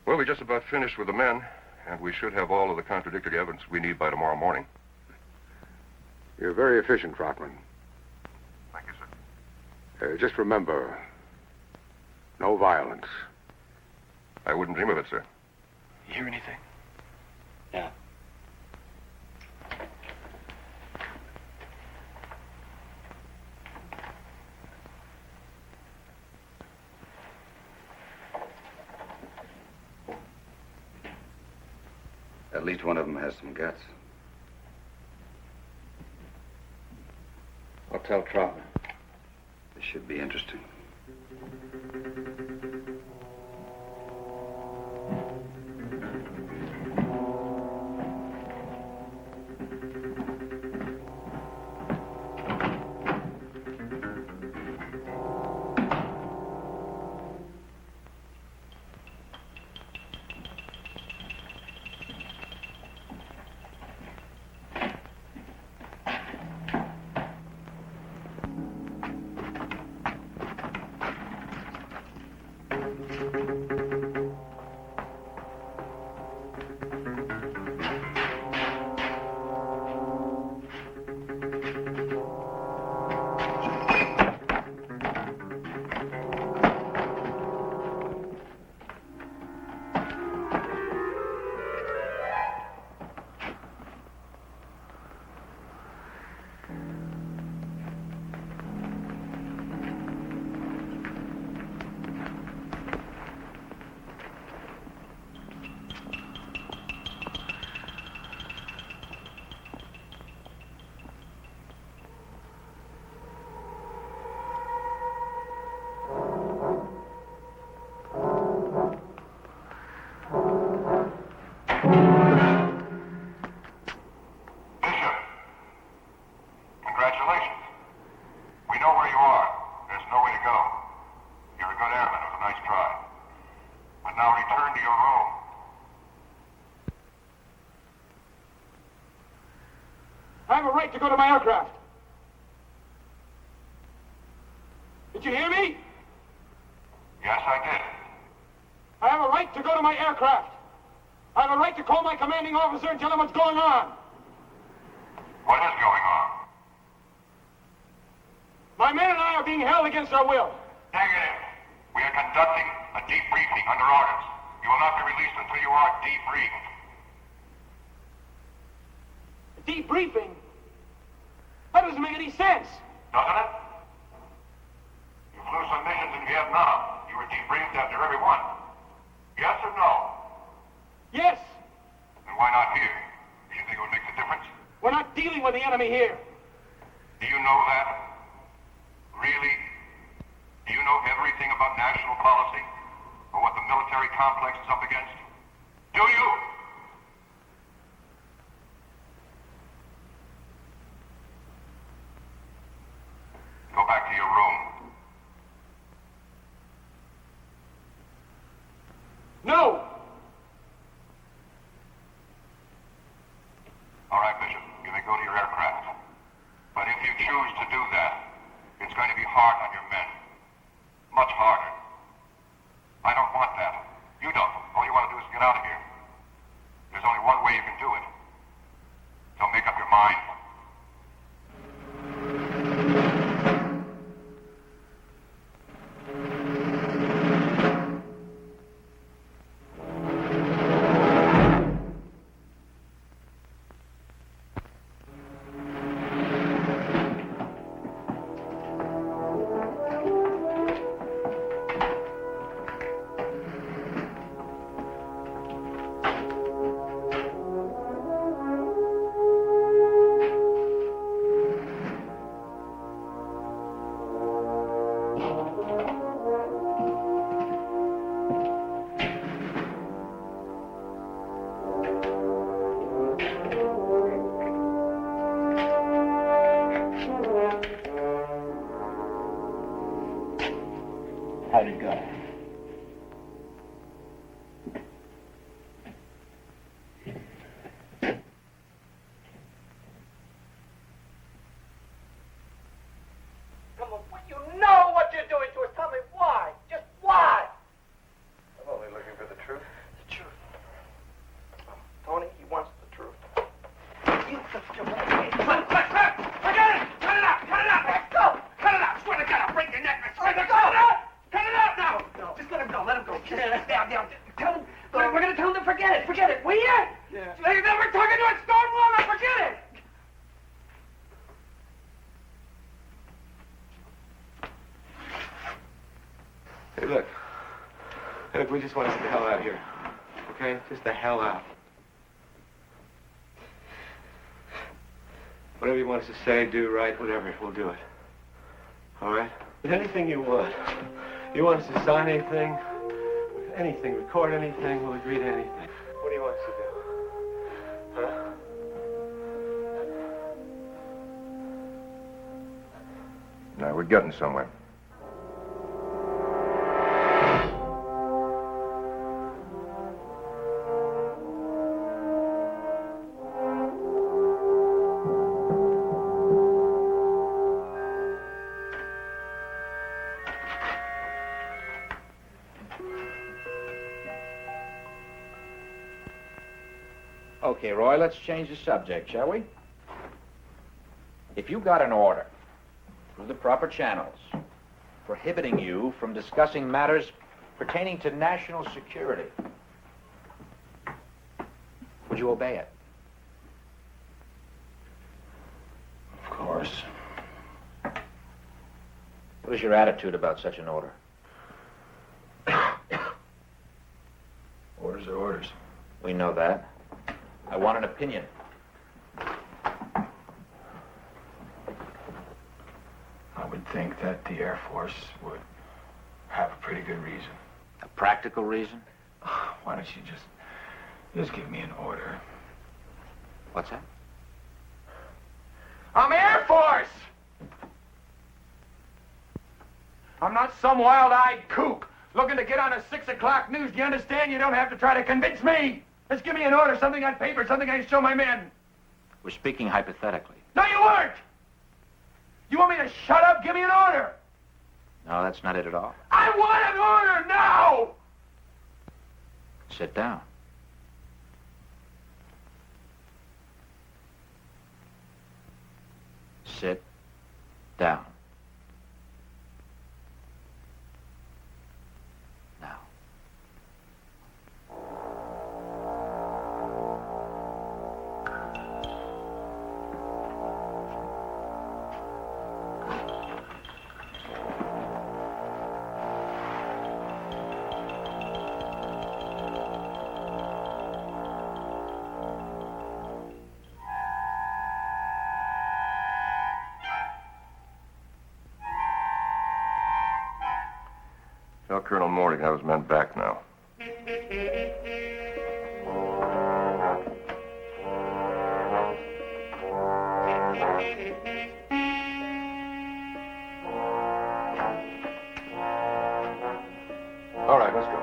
Well, we just about finished with the men, and we should have all of the contradictory evidence we need by tomorrow morning. You're very efficient, Trotman. Thank you, sir. Just remember, no violence. I wouldn't dream of it, sir. You hear anything? Yeah. At least one of them has some guts. tell Troutman. This should be interesting. Congratulations. We know where you are. There's no way to go. You're a good airman. It was a nice try. But now return to your room. I have a right to go to my aircraft. Did you hear me? Yes, I did. I have a right to go to my aircraft. I have a right to call my commanding officer and tell him what's going on. What is going on? My men and I are being held against our will. Negative. We are conducting a debriefing under orders. You will not be released until you are debriefed. Debriefing? That doesn't make any sense. Doesn't it? You flew some missions in Vietnam. You were debriefed after every one. Yes or no? Yes. Then why not here? Do you think it would make a difference? We're not dealing with the enemy here. Do you know that? Really? Do you know everything about national policy? Or what the military complex is up against? Do you? Go back to your room. No! All right, Bishop. You may go to your aircraft. But if you choose to do that, it's going to be hard on your men. Much harder. I don't want that. You don't. All you want to do is get out of here. There's only one way you can do it. So make up your mind. How'd it go? Come on, you know what you're doing to us. Tell me why. Just why? I'm only looking for the truth. The truth. Tony, he wants the truth. You forget it! Cut it out! Cut it out! Let's go! Cut it out! Swear to God, I'll break your neck. I swear to God! Cut it out! Cut it out now! No. Just let him go. Let him go. Down. Tell him. We're going to tell him to forget it. Forget it. Will you? Yeah. We're talking to a stone wall now. Forget it. Hey, look. Look, we just want to get the hell out of here. Okay? Just the hell out. Whatever you want us to say, do, write, whatever, we'll do it. All right? But anything you want. You want us to sign anything? Anything, record anything, we'll agree to anything. What do you want us to do? Huh? Now, we're getting somewhere. Okay, Roy, let's change the subject, shall we? If you got an order through the proper channels prohibiting you from discussing matters pertaining to national security, would you obey it? Of course. What is your attitude about such an order? Orders are orders. We know that. I want an opinion. I would think that the Air Force would have a pretty good reason. A practical reason? Why don't you just give me an order? What's that? I'm Air Force! I'm not some wild-eyed kook looking to get on a 6 o'clock news. Do you understand? You don't have to try to convince me. Just give me an order, something on paper, something I can show my men. We're speaking hypothetically. No, you weren't! You want me to shut up? Give me an order! No, that's not it at all. I want an order now! Sit down. Sit down. Now. Tell Colonel Morty I was meant back now. All right, let's go.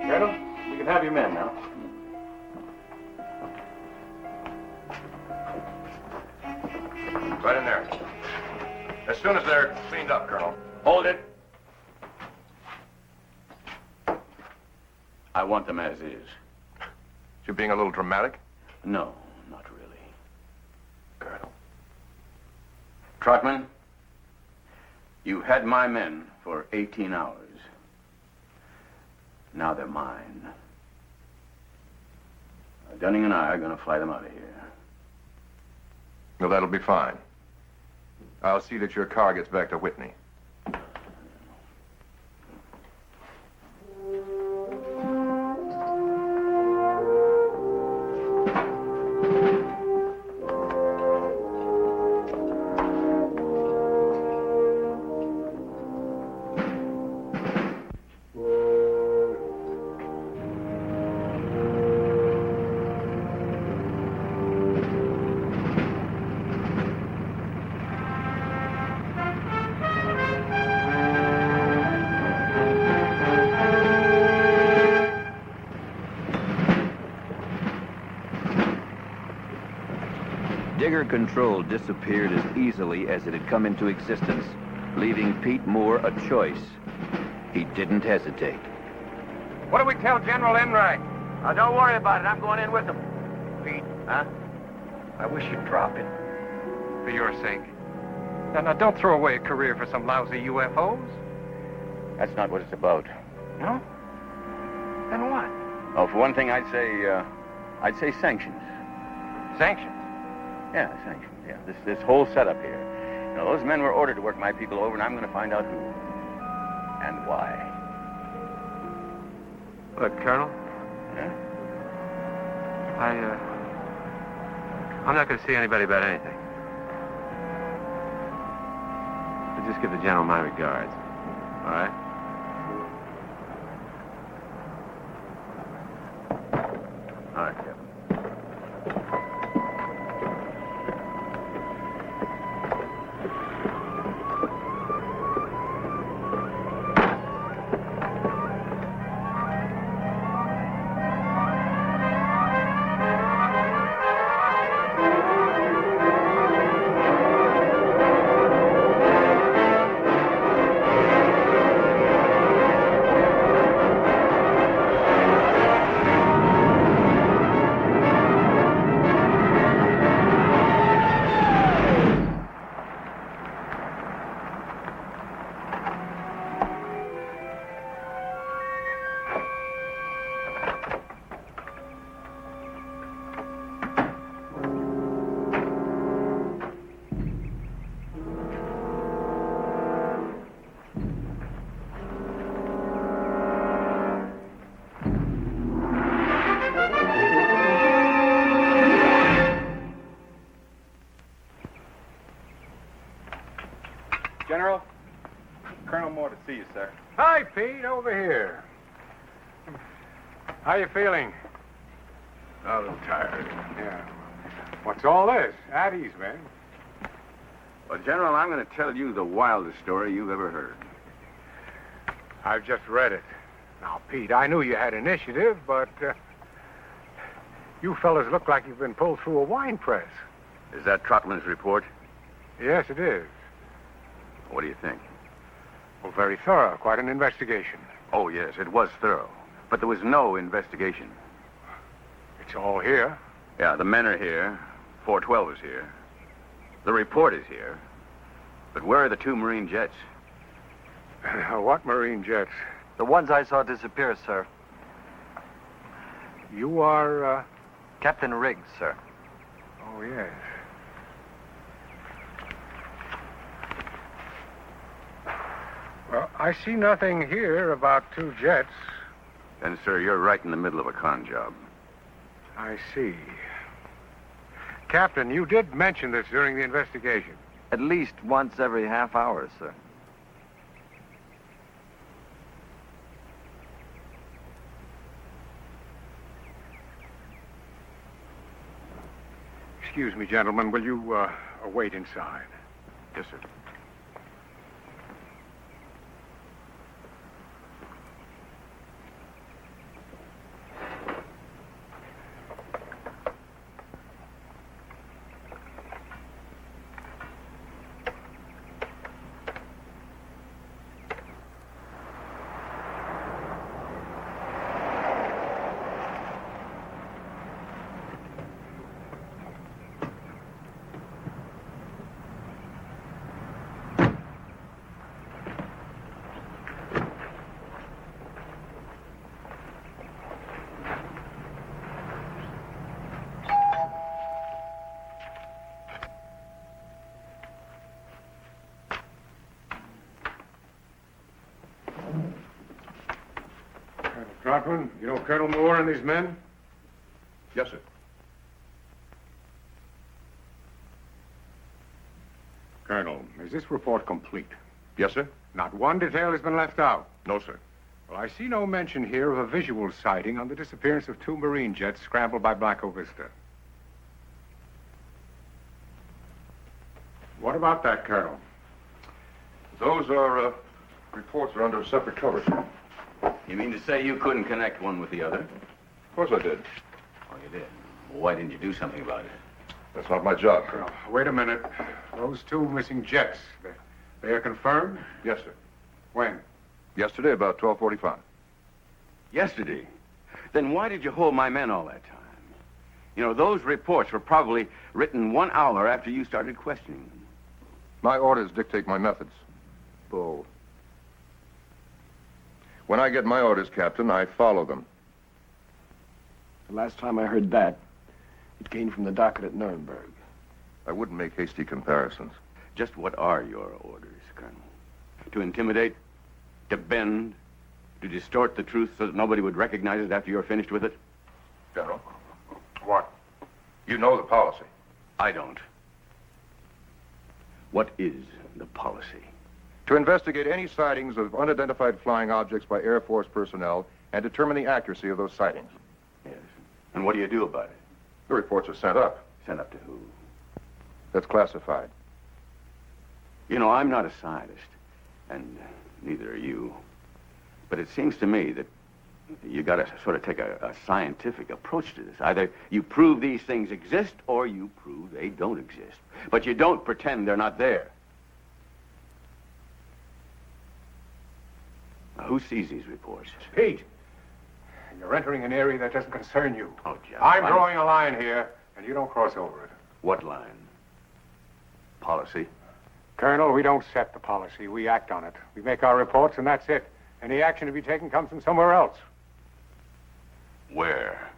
Colonel, you can have your men now. Right in there. As soon as they're cleaned up, Colonel. Hold it. I want them as is. You're being a little dramatic? No, not really. Colonel. Trotman, you had my men for 18 hours. Now they're mine. Dunning and I are going to fly them out of here. Well, that'll be fine. I'll see that your car gets back to Whitney. Digger control disappeared as easily as it had come into existence, leaving Pete Moore a choice. He didn't hesitate. What do we tell General Enright? Don't worry about it. I'm going in with him. Pete, Huh? I wish you'd drop it. For your sake. Now, don't throw away a career for some lousy UFOs. That's not what it's about. No? Then what? Oh, for one thing, I'd say sanctions. Sanctions? Yeah, sanctions. Yeah, this whole setup here. Now, those men were ordered to work my people over, and I'm going to find out who and why. Look, Colonel. Yeah? I'm not going to see anybody about anything. But just give the general my regards. All right? All right, Captain. General, Colonel Moore to see you, sir. Hi, Pete. Over here. How you feeling? A little tired. Yeah. What's all this? At ease, man. Well, General, I'm going to tell you the wildest story you've ever heard. I've just read it. Now, Pete, I knew you had initiative, but you fellas look like you've been pulled through a wine press. Is that Trotman's report? Yes, it is. What do you think? Well, very thorough. Quite an investigation. Oh, yes, it was thorough. But there was no investigation. It's all here. Yeah, the men are here. 412 is here. The report is here. But where are the 2 Marine jets? What Marine jets? The ones I saw disappear, sir. You are, Captain Riggs, sir. Oh, yes. Well, I see nothing here about 2 jets. Then, sir, you're right in the middle of a con job. I see. Captain, you did mention this during the investigation. At least once every half hour, sir. Excuse me, gentlemen. Will you wait inside? Yes, sir. Trotman, you know Colonel Moore and these men? Yes, sir. Colonel, is this report complete? Yes, sir. Not one detail has been left out. No, sir. Well, I see no mention here of a visual sighting on the disappearance of 2 Marine jets scrambled by Blanco Vista. What about that, Colonel? Those are, reports are under separate covers. You mean to say you couldn't connect one with the other? Of course I did. Oh, you did? Well, why didn't you do something about it? That's not my job, Colonel. Wait a minute. Those 2 missing jets, they are confirmed? Yes, sir. When? Yesterday, about 12:45. Yesterday? Then why did you hold my men all that time? You know, those reports were probably written 1 hour after you started questioning them. My orders dictate my methods. Bull. When I get my orders, Captain, I follow them. The last time I heard that, it came from the docket at Nuremberg. I wouldn't make hasty comparisons. Just what are your orders, Colonel? To intimidate? To bend? To distort the truth so that nobody would recognize it after you're finished with it? General. What? You know the policy. I don't. What is the policy? To investigate any sightings of unidentified flying objects by Air Force personnel and determine the accuracy of those sightings. Yes. And what do you do about it? The reports are sent up. Sent up to who? That's classified. You know, I'm not a scientist, and neither are you. But it seems to me that you got to sort of take a scientific approach to this. Either you prove these things exist, or you prove they don't exist. But you don't pretend they're not there. Now, who sees these reports? Pete, you're entering an area that doesn't concern you. Oh, Jeff. I'm drawing a line here, and you don't cross over it. What line? Policy? Colonel, we don't set the policy. We act on it. We make our reports, and that's it. Any action to be taken comes from somewhere else. Where?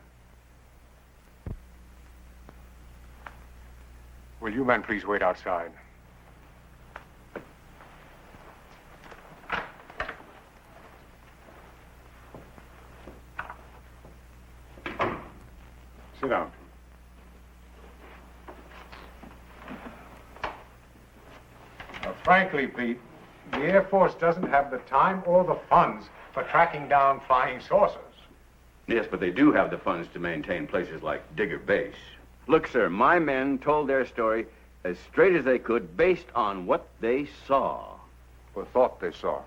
Will you men please wait outside? Sit down. Frankly, Pete, the Air Force doesn't have the time or the funds for tracking down flying saucers. Yes, but they do have the funds to maintain places like Digger Base. Look, sir, my men told their story as straight as they could based on what they saw. Or thought they saw.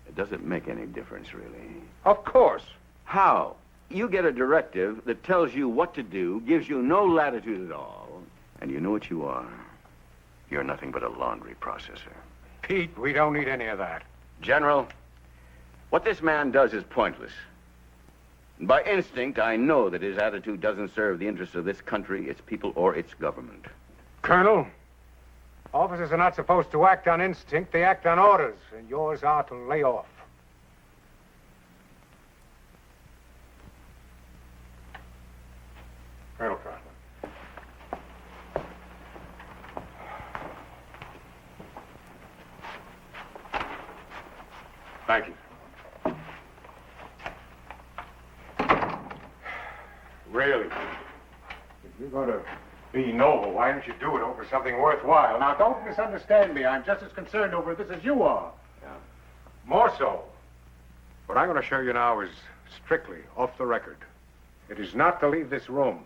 It doesn't make any difference, really. Of course. How? You get a directive that tells you what to do, gives you no latitude at all, and you know what you are. You're nothing but a laundry processor. Pete, we don't need any of that. General, what this man does is pointless. By instinct, I know that his attitude doesn't serve the interests of this country, its people, or its government. Colonel, officers are not supposed to act on instinct. They act on orders, and yours are to lay off. Colonel Cartman. Thank you. Really, if you're going to be noble, why don't you do it over something worthwhile? Now, don't misunderstand me. I'm just as concerned over this as you are. Yeah. More so. What I'm going to show you now is strictly off the record. It is not to leave this room.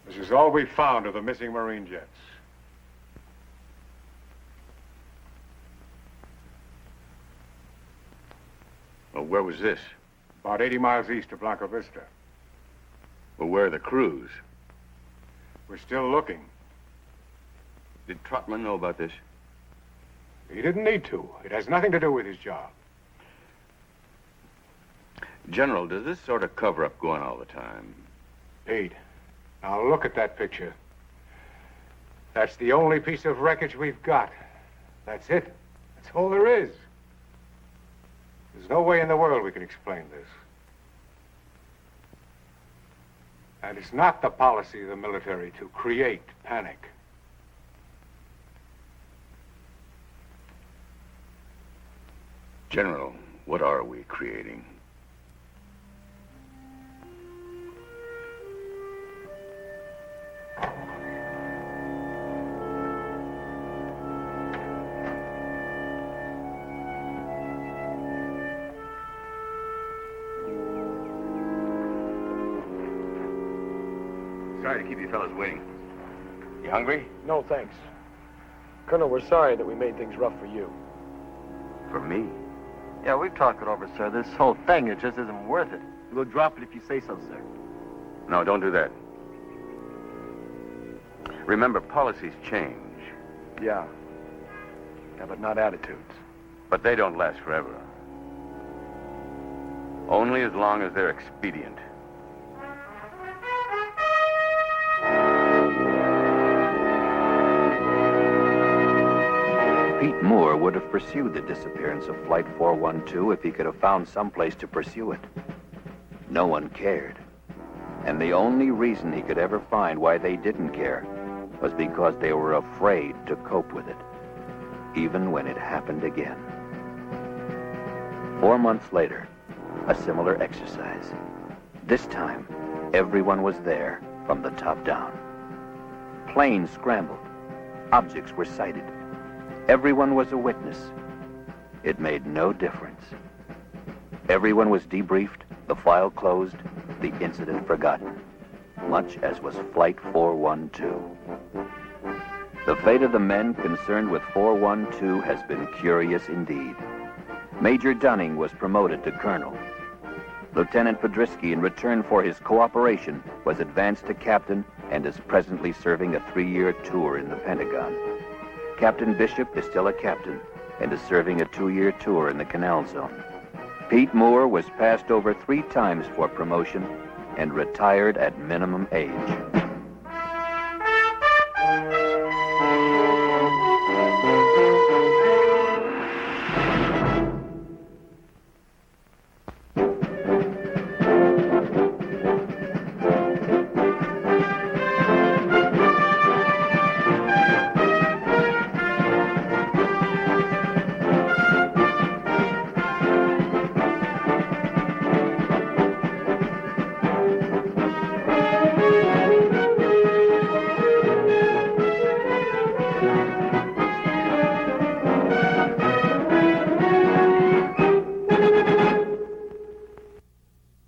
This is all we found of the missing Marine jets. Well, where was this? About 80 miles east of Blanco Vista. Well, where are the crews? We're still looking. Did Trotman know about this? He didn't need to. It has nothing to do with his job. General, does this sort of cover-up go on all the time? Pete, now look at that picture. That's the only piece of wreckage we've got. That's it. That's all there is. There's no way in the world we can explain this. And it's not the policy of the military to create panic. General, what are we creating? Sorry to keep you fellas waiting. You hungry? No, thanks. Colonel, we're sorry that we made things rough for you. For me? Yeah, we've talked it over, sir. This whole thing, it just isn't worth it. We'll drop it if you say so, sir. No, don't do that. Remember, policies change. Yeah. Yeah, but not attitudes. But they don't last forever. Only as long as they're expedient. Pete Moore would have pursued the disappearance of Flight 412 if he could have found someplace to pursue it. No one cared. And the only reason he could ever find why they didn't care was because they were afraid to cope with it, even when it happened again. 4 months later, a similar exercise. This time, everyone was there from the top down. Planes scrambled. Objects were sighted. Everyone was a witness. It made no difference. Everyone was debriefed, the file closed, the incident forgotten, much as was Flight 412. The fate of the men concerned with 412 has been curious indeed. Major Dunning was promoted to colonel. Lieutenant Podrisky, in return for his cooperation, was advanced to captain and is presently serving a 3-year tour in the Pentagon. Captain Bishop is still a captain and is serving a 2-year tour in the Canal Zone. Pete Moore was passed over 3 times for promotion and retired at minimum age.